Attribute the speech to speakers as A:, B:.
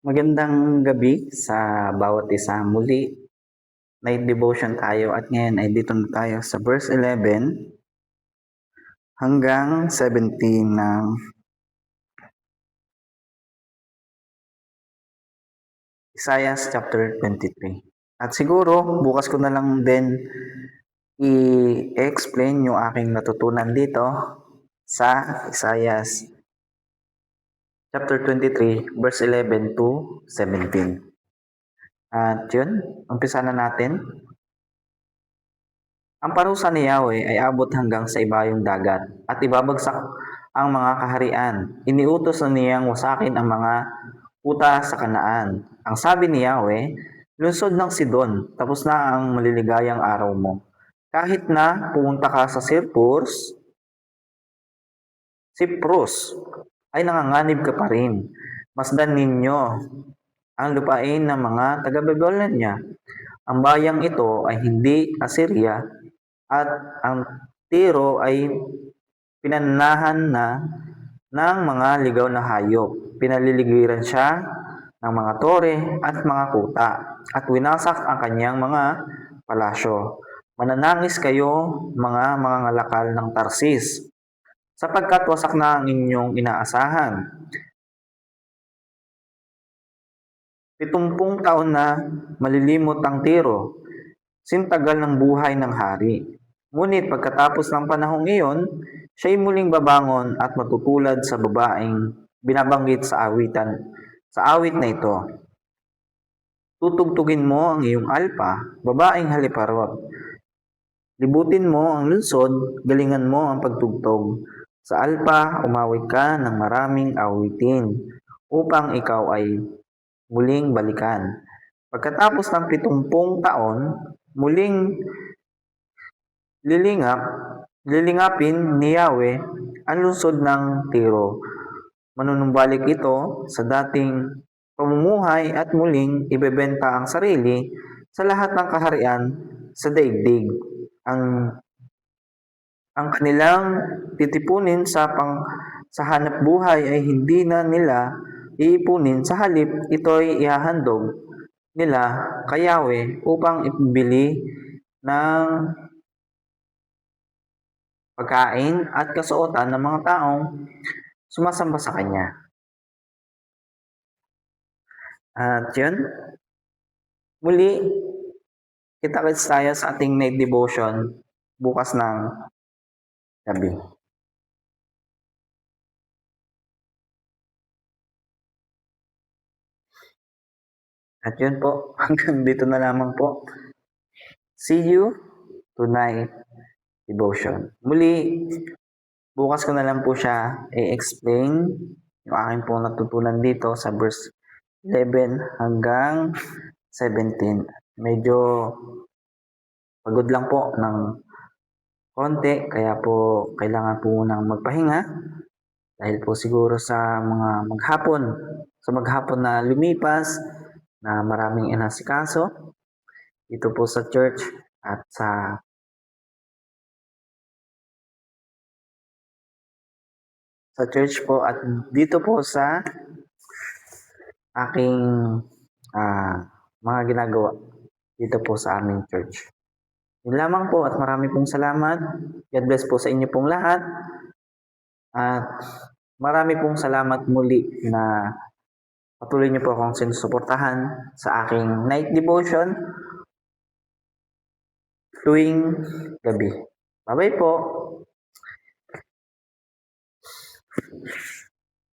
A: Magandang gabi sa bawat isa. Muli, night devotion tayo at ngayon ay dito na tayo sa verse 11 hanggang 17 ng Isaiah chapter 23. At siguro, bukas ko na lang din i-explain yung aking natutunan dito sa Isaiah chapter 23, verse 11 to 17. At yun, umpisa na natin. Ang parusa ni Yahweh ay abot hanggang sa ibayong dagat at ibabagsak ang mga kaharian. Iniutos na niyang wasakin ang mga kuta sa Kanaan. Ang sabi ni Yahweh, lungsod ng Sidon, tapos na ang maliligayang araw mo. Kahit na pumunta ka sa Cyprus, ay nanganganib ka pa rin. Masdan ninyo ang lupain ng mga taga-Babylonia. Ang bayang ito ay hindi Assyria at ang Tiro ay pinanahan na ng mga ligaw na hayop. Pinaliligiran siya ng mga tore at mga kuta at winasak ang kanyang mga palasyo. Mananangis kayo mga ngalakal ng Tarsis sapagkat wasak na ang inyong inaasahan. 70 taon na malilimot ang Tiro, sintagal ng buhay ng hari. Ngunit pagkatapos ng panahong iyon, siya'y muling babangon at matutulad sa babaeng binabanggit sa awit na ito. Tutugtugin mo ang iyong alpa, babaeng haliparot. Libutin mo ang lungsod, galingan mo ang pagtugtog. Sa alpa, umawit ka ng maraming awitin upang ikaw ay muling balikan. Pagkatapos ng 70 taon, muling lilingapin ni Yahweh ang lungsod ng Tiro. Manunumbalik ito sa dating pamumuhay at muling ibebenta ang sarili sa lahat ng kaharian sa daigdig. Ang kanilang titipunin sa hanap buhay ay hindi na nila iipunin, sa halip ito'y ihahandog nila kay Yahweh upang ipabili ng pagkain at kasuotan ng mga taong sumasamba sa Kanya. At yun, muli, kita-kits tayo sa ating night devotion bukas ng gabi. At yun po, hanggang dito na lamang po. See you tonight devotion. Muli, bukas ko na lang po siya i-explain yung aking po natutunan dito sa verse 11 hanggang 17. Medyo pagod lang po ng konti, kaya po kailangan po munang magpahinga dahil po siguro sa maghapon na lumipas na maraming inasikaso dito po sa church at sa church po at dito po sa aking mga ginagawa dito po sa aming church. Yun lamang po at marami pong salamat. God bless po sa inyo pong lahat. At marami pong salamat muli na patuloy niyo po akong sinusuportahan sa aking night devotion tuwing gabi. Bye-bye po.